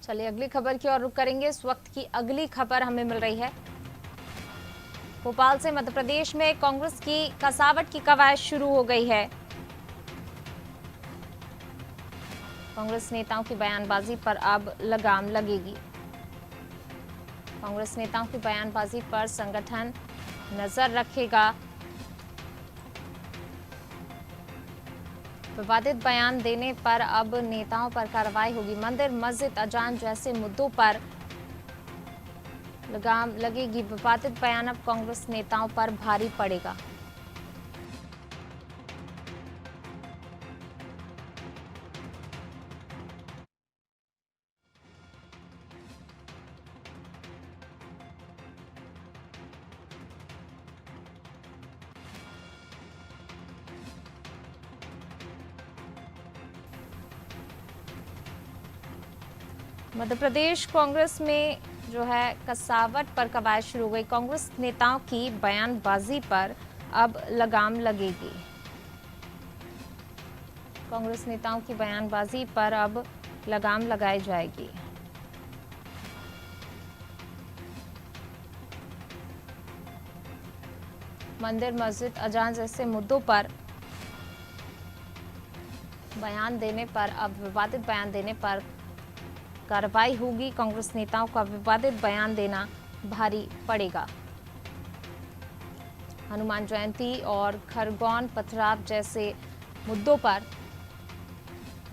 चलिए अगली खबर की ओर रुख करेंगे। इस वक्त की अगली खबर हमें मिल रही है भोपाल से। मध्य प्रदेश में कांग्रेस की कसावट की कवायद शुरू हो गई है। कांग्रेस नेताओं की बयानबाजी पर अब लगाम लगेगी। कांग्रेस नेताओं की बयानबाजी पर संगठन नजर रखेगा। विवादित बयान देने पर अब नेताओं पर कार्रवाई होगी। मंदिर, मस्जिद, अजान जैसे मुद्दों पर लगाम लगेगी। विवादित बयान अब कांग्रेस नेताओं पर भारी पड़ेगा। मध्य प्रदेश कांग्रेस में जो है कसावट पर कवायद शुरू हो गई। कांग्रेस नेताओं की बयानबाजी पर अब लगाम लगेगी। कांग्रेस नेताओं की बयानबाजी पर अब लगाम लगाई जाएगी। मंदिर, मस्जिद, अजान जैसे मुद्दों पर बयान देने पर अब विवादित बयान देने पर कार्रवाई होगी। कांग्रेस नेताओं का विवादित बयान देना भारी पड़ेगा। हनुमान जयंती और खरगोन पथराव जैसे मुद्दों पर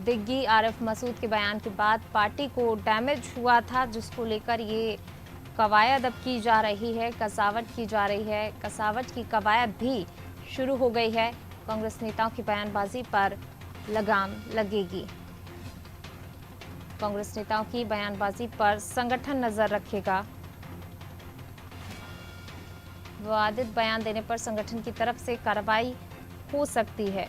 दिग्गी आरिफ मसूद के बयान के बाद पार्टी को डैमेज हुआ था, जिसको लेकर ये कवायद अब की जा रही है, कसावट की जा रही है। कसावट की कवायद भी शुरू हो गई है। कांग्रेस नेताओं की बयानबाजी पर लगाम लगेगी। कांग्रेस नेताओं की बयानबाजी पर संगठन नजर रखेगा। विवादित बयान देने पर संगठन की तरफ से कार्रवाई हो सकती है।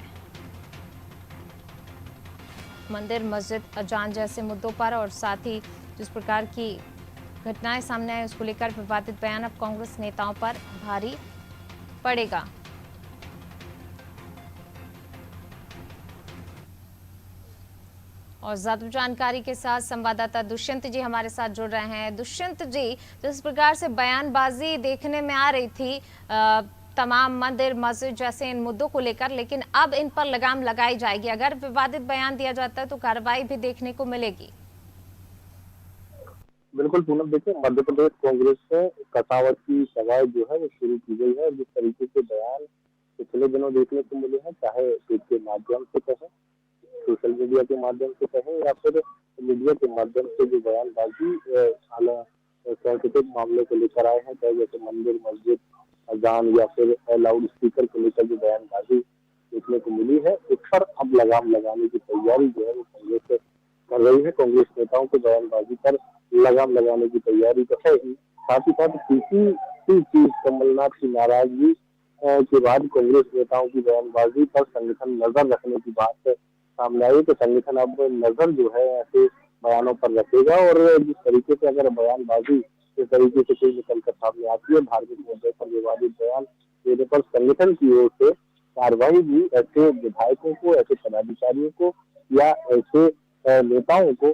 मंदिर, मस्जिद, अजान जैसे मुद्दों पर और साथ ही जिस प्रकार की घटनाएं सामने आई उसको लेकर विवादित बयान अब कांग्रेस नेताओं पर भारी पड़ेगा। और ज्यादा जानकारी के साथ संवाददाता दुष्यंत जी हमारे साथ जुड़ रहे हैं। दुष्यंत जी, जिस प्रकार से बयानबाजी देखने में आ रही थी तमाम मंदिर, मस्जिद जैसे इन मुद्दों को लेकर, लेकिन अब इन पर लगाम लगाई जाएगी। अगर विवादित बयान दिया जाता है तो कार्रवाई भी देखने को मिलेगी। बिल्कुल पूनम, देखिए मध्य प्रदेश कांग्रेस में कसावट की कवायद जो है वो शुरू की गई है। जिस तरीके के बयान पिछले दिनों देखने को मिले हैं, चाहे ट्वीट के माध्यम से कहें, सोशल मीडिया के माध्यम से कहें या फिर मीडिया के माध्यम से जो बयानबाजी सांस्कृतिक मामले को लेकर आए हैं, चाहे जैसे मंदिर, मस्जिद, अजान या फिर लाउड स्पीकर को लेकर जो बयानबाजी देखने को मिली है, उस पर अब लगाम लगाने की तैयारी जो है वो कांग्रेस कर रही है। कांग्रेस नेताओं की बयानबाजी पर लगाम लगाने की तैयारी तो है ही, साथ ही साथ किसी भी चीज कमलनाथ की नाराजगी के बाद कांग्रेस नेताओं की बयानबाजी पर संगठन नजर रखने की बात सामने आई। तो संगठन अब नजर जो है ऐसे बयानों पर रखेगा और जिस तरीके से अगर बयानबाजी इस तरीके से कोई निकल कर सामने आती है धार्मिक मुद्दे पर विवादित बयान देने पर, संगठन की ओर से कार्रवाई भी ऐसे विधायकों को, ऐसे पदाधिकारियों को या ऐसे नेताओं को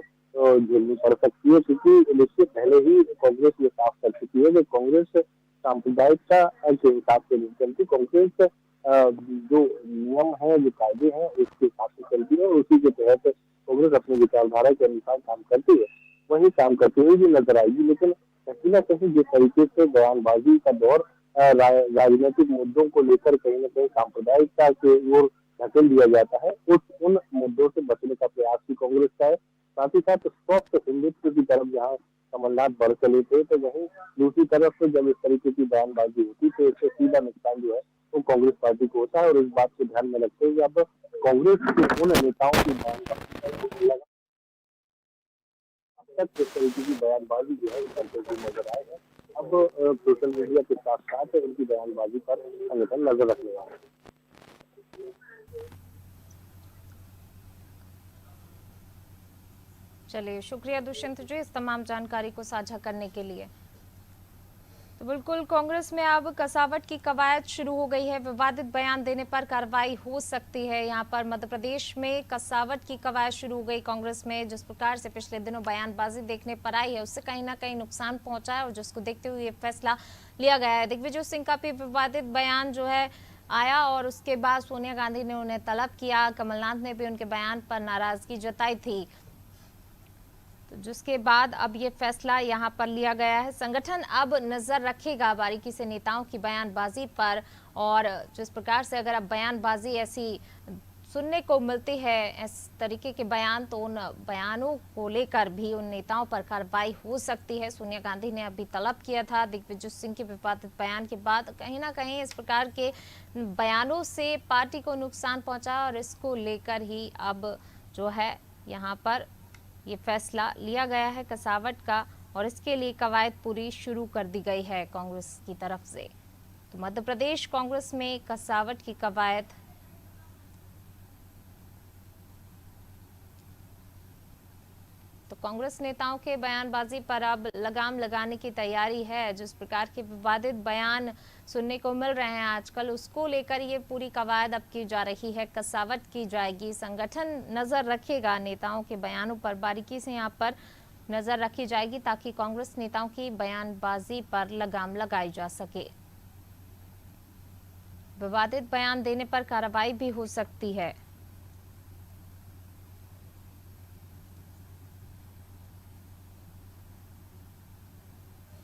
झेलनी पड़ सकती है। क्योंकि देखिए पहले ही कांग्रेस ये साफ कर चुकी है कि कांग्रेस सांप्रदायिकता के हिसाब से नहीं चलती। कांग्रेस जो नियम है, जो कायदे हैं, उसके हिसाब से चलती है और उसी के तहत कांग्रेस अपनी विचारधारा के अनुसार काम करती है। वही काम करती हुई भी नजर आएगी। लेकिन कहीं ना कहीं जिस तरीके से बयानबाजी का दौर राजनीतिक मुद्दों को लेकर कहीं ना कहीं सांप्रदायिकता की ओर धकेल दिया जाता है, उस उन मुद्दों से बचने का प्रयास भी कांग्रेस का है। साथ ही साथ स्वस्थ हिंदुत्व की तरफ जहाँ कमलनाथ बढ़ चले थे, तो वहीं दूसरी तरफ से जब इस तरीके की बयानबाजी होती तो इससे सीधा नुकसान जो है वो कांग्रेस पार्टी को होता है। और इस बात को ध्यान में रखते हुए अब कांग्रेस के उन नेताओं की बयानबाजी तक जिस तरीके की बयानबाजी जो है करते हुए नजर आए हैं, अब सोशल मीडिया के साथ साथ उनकी बयानबाजी पर संगठन नजर रखने वाला है। चलिए, शुक्रिया दुष्यंत जी इस तमाम जानकारी को साझा करने के लिए। तो बिल्कुल कांग्रेस में अब कसावट की कवायद शुरू हो गई है। विवादित बयान देने पर कार्रवाई हो सकती है। यहाँ पर मध्य प्रदेश में कसावट की कवायद शुरू हो गई कांग्रेस में। जिस प्रकार से पिछले दिनों बयानबाजी देखने पर आई है, उससे कहीं ना कहीं नुकसान पहुंचा है और जिसको देखते हुए ये फैसला लिया गया है। दिग्विजय सिंह का भी विवादित बयान जो है आया और उसके बाद सोनिया गांधी ने उन्हें तलब किया। कमलनाथ ने भी उनके बयान पर नाराजगी जताई थी, तो जिसके बाद अब ये फैसला यहाँ पर लिया गया है। संगठन अब नजर रखेगा बारीकी से नेताओं की बयानबाजी पर, और जिस प्रकार से अगर अब बयानबाजी ऐसी सुनने को मिलती है, इस तरीके के बयान, तो उन बयानों को लेकर भी उन नेताओं पर कार्रवाई हो सकती है। सोनिया गांधी ने अभी तलब किया था दिग्विजय सिंह के विवादित बयान के बाद। कहीं ना कहीं इस प्रकार के बयानों से पार्टी को नुकसान पहुंचा और इसको लेकर ही अब जो है यहाँ पर ये फैसला लिया गया है कसावट का, और इसके लिए कवायद पूरी शुरू कर दी गई है कांग्रेस की तरफ से। तो मध्य प्रदेश कांग्रेस में कसावट की कवायद तो कांग्रेस नेताओं के बयानबाजी पर अब लगाम लगाने की तैयारी है। जिस प्रकार के विवादित बयान सुनने को मिल रहे हैं आजकल, उसको लेकर ये पूरी कवायद अब की जा रही है, कसावट की जाएगी। संगठन नजर रखेगा नेताओं के बयानों पर, बारीकी से यहाँ पर नजर रखी जाएगी ताकि कांग्रेस नेताओं की बयानबाजी पर लगाम लगाई जा सके। विवादित बयान देने पर कार्रवाई भी हो सकती है।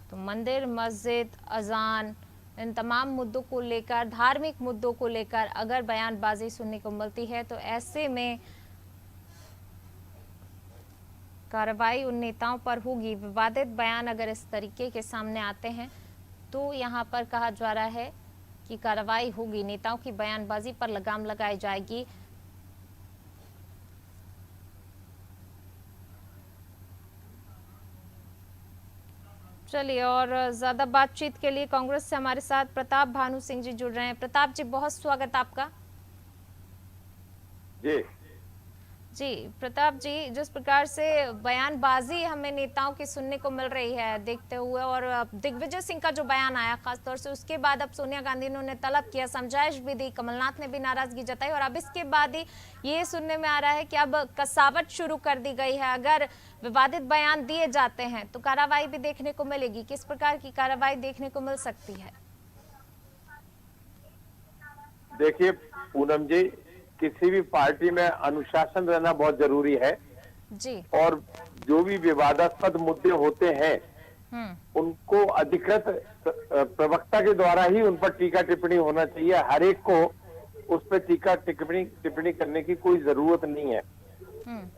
तो मंदिर, मस्जिद, अजान, इन तमाम मुद्दों को लेकर, धार्मिक मुद्दों को लेकर अगर बयानबाजी सुनने को मिलती है तो ऐसे में कार्रवाई उन नेताओं पर होगी। विवादित बयान अगर इस तरीके के सामने आते हैं तो यहाँ पर कहा जा रहा है कि कार्रवाई होगी, नेताओं की बयानबाजी पर लगाम लगाई जाएगी। चलिए, और ज्यादा बातचीत के लिए कांग्रेस से हमारे साथ प्रताप भानु सिंह जी जुड़ रहे हैं। प्रताप जी, बहुत स्वागत आपका। जी जी प्रताप जी, जिस प्रकार से बयानबाजी हमें नेताओं की सुनने को मिल रही है देखते हुए, और दिग्विजय सिंह का जो बयान आया खासतौर से, उसके बाद अब सोनिया गांधी ने उन्हें तलब किया, समझाइश भी दी, कमलनाथ ने भी नाराजगी जताई, और अब इसके बाद ही ये सुनने में आ रहा है कि अब कसावट शुरू कर दी गई है। अगर विवादित बयान दिए जाते हैं तो कार्रवाई भी देखने को मिलेगी। किस प्रकार की कार्रवाई देखने को मिल सकती है? देखिए पूनम जी, किसी भी पार्टी में अनुशासन रहना बहुत जरूरी है जी। और जो भी विवादास्पद मुद्दे होते हैं उनको अधिकृत प्रवक्ता के द्वारा ही उन पर टीका टिप्पणी होना चाहिए। हर एक को उस पर टीका टिप्पणी करने की कोई जरूरत नहीं है।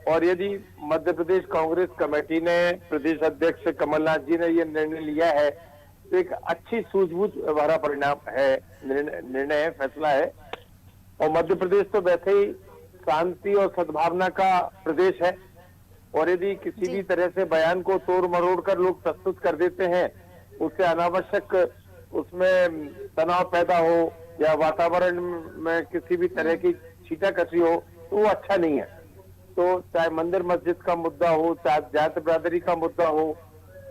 और यदि मध्य प्रदेश कांग्रेस कमेटी ने, प्रदेश अध्यक्ष कमलनाथ जी ने ये निर्णय लिया है तो एक अच्छी सूझबूझ भरा परिणाम है, निर्णय है, फैसला है। और मध्य प्रदेश तो वैसे ही शांति और सद्भावना का प्रदेश है, और यदि किसी भी तरह से बयान को तोड़ मरोड़ कर लोग प्रस्तुत कर देते हैं, उससे अनावश्यक उसमें तनाव पैदा हो या वातावरण में किसी भी तरह की छींटाकशी हो, तो वो अच्छा नहीं है। तो चाहे मंदिर मस्जिद का मुद्दा हो, चाहे जात बिरादरी का मुद्दा हो,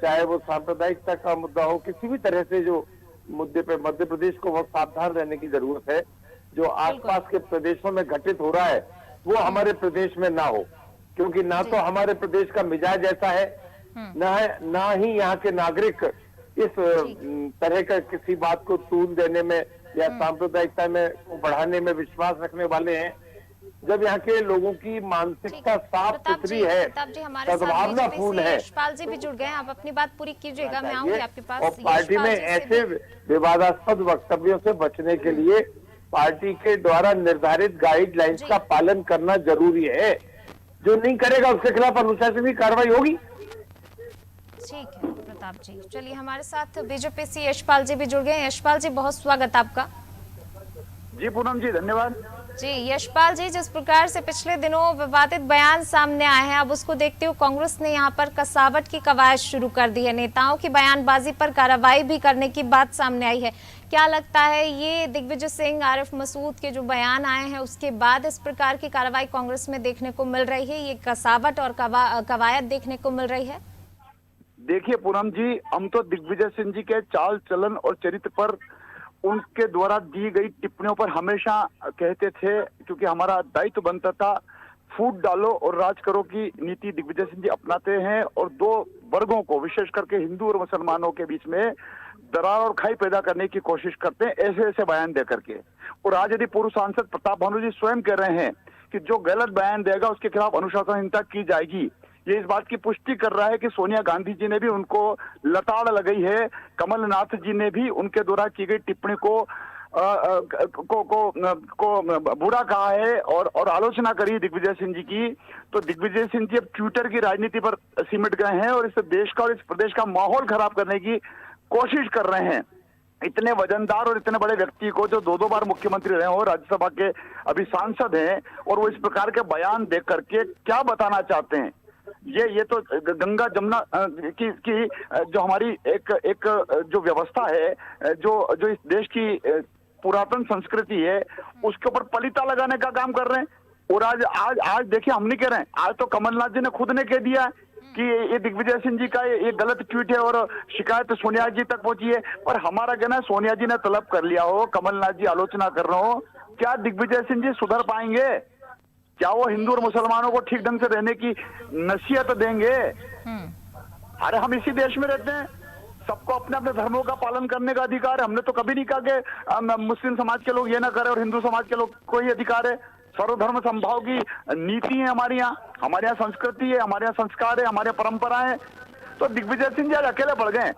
चाहे वो सांप्रदायिकता का मुद्दा हो, किसी भी तरह से जो मुद्दे पे मध्य प्रदेश को बहुत सावधान रहने की जरूरत है। जो आसपास के प्रदेशों में घटित हो रहा है वो हमारे प्रदेश में ना हो, क्योंकि ना तो हमारे प्रदेश का मिजाज ऐसा है, ना ही यहाँ के नागरिक इस तरह का किसी बात को तूल देने में या सांप्रदायिकता में बढ़ाने में विश्वास रखने वाले हैं। जब यहाँ के लोगों की मानसिकता साफ सुथरी है, सद्भावनापूर्ण है। यशपाल जी भी जुड़ गए हैं, आप अपनी बात पूरी कीजिएगा, मैं आऊंगी आपके पास। और पार्टी में ऐसे विवादास्पद वक्तव्यों से बचने के लिए पार्टी के द्वारा निर्धारित गाइडलाइंस का पालन करना जरूरी है। जो नहीं करेगा उसके खिलाफ अनुशासनिक कार्रवाई होगी। ठीक है प्रताप जी, चलिए हमारे साथ बीजेपी से यशपाल जी भी जुड़ गए हैं। यशपाल जी, बहुत स्वागत आपका। जी पूनम जी, धन्यवाद। जी यशपाल जी, जिस प्रकार से पिछले दिनों विवादित बयान सामने आए हैं, अब उसको देखते हुए कांग्रेस ने यहाँ पर कसावट की कवायद शुरू कर दी है। नेताओं की बयानबाजी पर कार्रवाई भी करने की बात सामने आई है। क्या लगता है, ये दिग्विजय सिंह, आरिफ मसूद के जो बयान आए हैं उसके बाद इस प्रकार की कार्रवाई कांग्रेस में देखने को मिल रही है, ये कसावट और कवायद देखने को मिल रही है? देखिए पूनम जी, हम तो दिग्विजय सिंह जी के चाल चलन और चरित्र पर उनके द्वारा दी गई टिप्पणियों पर हमेशा कहते थे, क्योंकि हमारा दायित्व बनता था फूट डालो और राज करो की नीति दिग्विजय सिंह जी अपनाते हैं और दो वर्गों को, विशेष करके हिंदू और मुसलमानों के बीच में दरार और खाई पैदा करने की कोशिश करते हैं ऐसे ऐसे बयान दे करके। और आज यदि पूर्व सांसद प्रताप भानु जी स्वयं कह रहे हैं कि जो गलत बयान देगा उसके खिलाफ अनुशासनहीनता की जाएगी, ये इस बात की पुष्टि कर रहा है कि सोनिया गांधी जी ने भी उनको लताड़ लगाई है, कमलनाथ जी ने भी उनके द्वारा की गई टिप्पणी को बुरा कहा है और आलोचना करी दिग्विजय सिंह जी की। तो दिग्विजय सिंह जी अब ट्विटर की राजनीति पर सिमट गए हैं और इस देश का और इस प्रदेश का माहौल खराब करने की कोशिश कर रहे हैं। इतने वजनदार और इतने बड़े व्यक्ति को, जो दो बार मुख्यमंत्री रहे हो, राज्यसभा के अभी सांसद हैं, और वो इस प्रकार के बयान देख करके क्या बताना चाहते हैं? ये तो गंगा जमुना की जो हमारी एक जो व्यवस्था है, जो इस देश की पुरातन संस्कृति है, उसके ऊपर पलीता लगाने का काम कर रहे हैं। और आज देखिए, हम नहीं कह रहे हैं, आज तो कमलनाथ जी ने खुद ने कह दिया कि ये दिग्विजय सिंह जी का ये गलत ट्वीट है और शिकायत सोनिया जी तक पहुंची है। पर हमारा कहना है, सोनिया जी ने तलब कर लिया हो, कमलनाथ जी आलोचना कर रहे हो, क्या दिग्विजय सिंह जी सुधर पाएंगे? क्या वो हिंदू और मुसलमानों को ठीक ढंग से रहने की नसीहत देंगे? अरे हम इसी देश में रहते हैं, सबको अपने अपने धर्मों का पालन करने का अधिकार है। हमने तो कभी नहीं कहा कि मुस्लिम समाज के लोग ये ना करें और हिंदू समाज के लोग को ही अधिकार है। सर्वधर्म समभाव की नीति है हमारे यहाँ संस्कृति है, हमारे यहाँ संस्कार है, हमारे यहाँ परंपरा है। तो दिग्विजय सिंह जी आज अकेले पड़ गए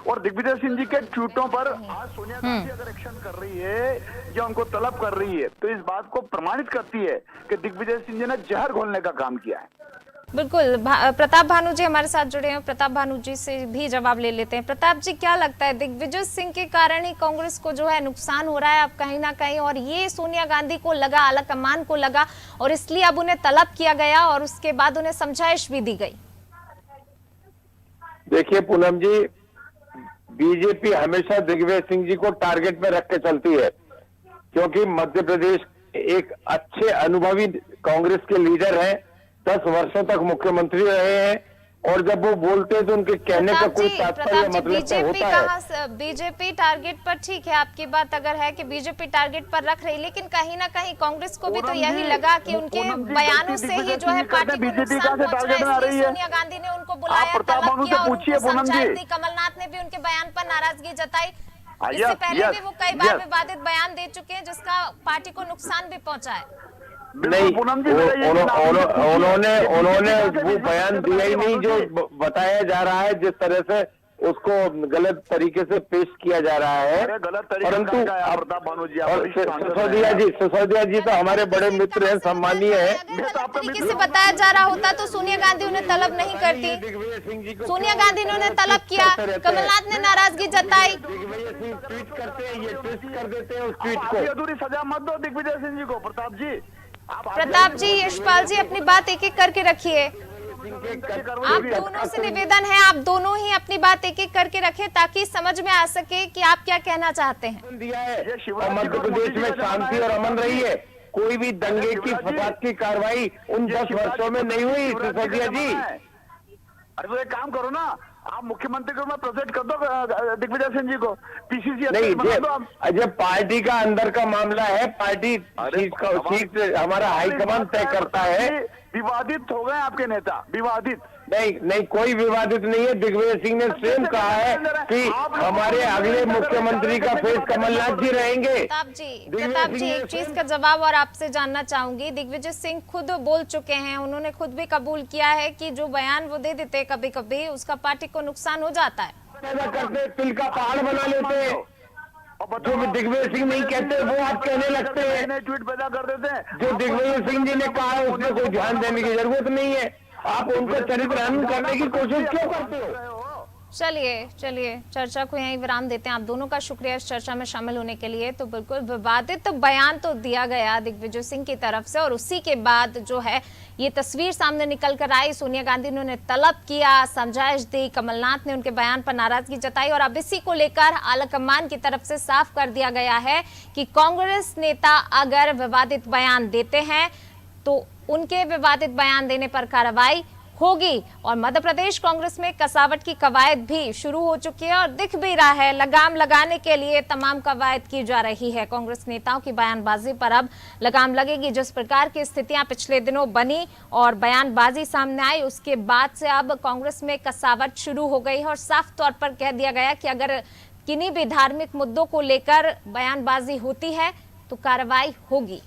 और दिग्विजय सिंह जी के ट्वीटों पर आज सोनिया गांधी अगर एक्शन कर रही है या उनको तलब कर रही है, तो इस बात को प्रमाणित करती है कि दिग्विजय सिंह जी ने जहर घोलने का काम किया है। बिल्कुल। प्रताप भानु जी हमारे साथ जुड़े हैं, प्रताप भानु जी से भी जवाब ले लेते हैं। प्रताप जी, क्या लगता है दिग्विजय सिंह के कारण ही कांग्रेस को जो है नुकसान हो रहा है अब कहीं ना कहीं, और ये सोनिया गांधी को लगा, आलाकमान को लगा, और इसलिए अब उन्हें तलब किया गया और उसके बाद उन्हें समझाइश भी दी गई? देखिए पूनम जी, बीजेपी हमेशा दिग्विजय सिंह जी को टारगेट में रख के चलती है, क्योंकि मध्य प्रदेश एक अच्छे अनुभवी कांग्रेस के लीडर हैं, 10 वर्षों तक मुख्यमंत्री रहे हैं, और जब वो बोलते हैं तो उनके कहने का कोई तात्पर्य मतलब तो होता है। बीजेपी टारगेट पर, ठीक है आपकी बात अगर है कि बीजेपी टारगेट पर रख रही, लेकिन कहीं ना कहीं कांग्रेस को भी तो यही लगा कि उनके बयानों से ही जो है पार्टी को नुकसान पहुंच रहा है, इसलिए सोनिया गांधी ने उनको बुलाया, तलब किया और उनको समझाइश दी। कमलनाथ ने भी उनके बयान पर नाराजगी जताई। इससे पहले भी वो कई बार विवादित बयान दे चुके हैं जिसका पार्टी को नुकसान भी पहुंचा है। नहीं, उन्होंने वो बयान दिया ही नहीं जो बताया जा रहा है, जिस तरह से उसको गलत तरीके से पेश किया जा रहा है। परंतु सिसोदिया जी तो हमारे बड़े मित्र हैं, सम्मानीय है। तरीके से बताया जा रहा होता तो सोनिया गांधी उन्हें तलब नहीं करती। सोनिया गांधी ने उन्हें तलब किया, कमलनाथ ने नाराजगी जताई। दिग्विजय सिंह ट्वीट करते हैं, ये ट्वीट कर देते हैं उस ट्वीट को। अधूरी सजा मत दो दिग्विजय सिंह जी को। प्रताप जी, यशपाल जी, अपनी बात एक एक करके रखिए। आप दोनों से निवेदन है, आप दोनों ही अपनी बात एक एक करके रखें ताकि समझ में आ सके कि आप क्या कहना चाहते हैं। और मध्य प्रदेश में शांति और अमन रही है, कोई भी दंगे की, फसाद की कार्रवाई उन 10 वर्षों में नहीं हुई। सिसोदिया जी, अरे तो एक काम करो ना, आप मुख्यमंत्री को प्रेजेंट कर दो दिग्विजय सिंह जी को, पीसीसी नहीं। जब पार्टी का अंदर का मामला है, पार्टी सीट हमारा हाईकमान तय करता है। विवादित हो गए आपके नेता, विवादित नहीं, कोई विवादित नहीं है। दिग्विजय सिंह ने स्वयं कहा है कि हमारे अगले मुख्यमंत्री का फेस कमलनाथ जी रहेंगे। प्रताप जी, एक चीज का जवाब और आपसे जानना चाहूंगी। दिग्विजय सिंह खुद बोल चुके हैं, उन्होंने खुद भी कबूल किया है कि जो बयान वो दे देते कभी कभी उसका पार्टी को नुकसान हो जाता है। पैदा करते, तिल का पहाड़ बना लेते हैं। जो दिग्विजय सिंह नहीं कहते वो आप कहने लगते हैं, ट्वीट पैदा कर देते हैं। जो दिग्विजय सिंह जी ने कहा है उसमें कोई ध्यान देने की जरूरत नहीं है। आप उनको चरित्रहनन करने की कोशिश क्यों करते हो? चलिए चर्चा को यहीं विराम देते हैं। आप दोनों का शुक्रिया इस चर्चा में शामिल होने के लिए। तो बिल्कुल विवादित बयान तो दिया गया दिग्विजय सिंह की तरफ से, और उसी के बाद जो है ये तस्वीर सामने निकल कर आई। सोनिया गांधी ने उन्हें तलब किया, समझाइश दी, कमलनाथ ने उनके बयान पर नाराजगी जताई, और अब इसी को लेकर आलाकमान की तरफ से साफ कर दिया गया है कि कांग्रेस नेता अगर विवादित बयान देते हैं तो उनके विवादित बयान देने पर कार्रवाई होगी। और मध्य प्रदेश कांग्रेस में कसावट की कवायद भी शुरू हो चुकी है और दिख भी रहा है, लगाम लगाने के लिए तमाम कवायद की जा रही है। कांग्रेस नेताओं की बयानबाजी पर अब लगाम लगेगी। जिस प्रकार की स्थितियां पिछले दिनों बनी और बयानबाजी सामने आई, उसके बाद से अब कांग्रेस में कसावट शुरू हो गई है और साफ तौर पर कह दिया गया कि अगर किन्हीं भी धार्मिक मुद्दों को लेकर बयानबाजी होती है तो कार्रवाई होगी।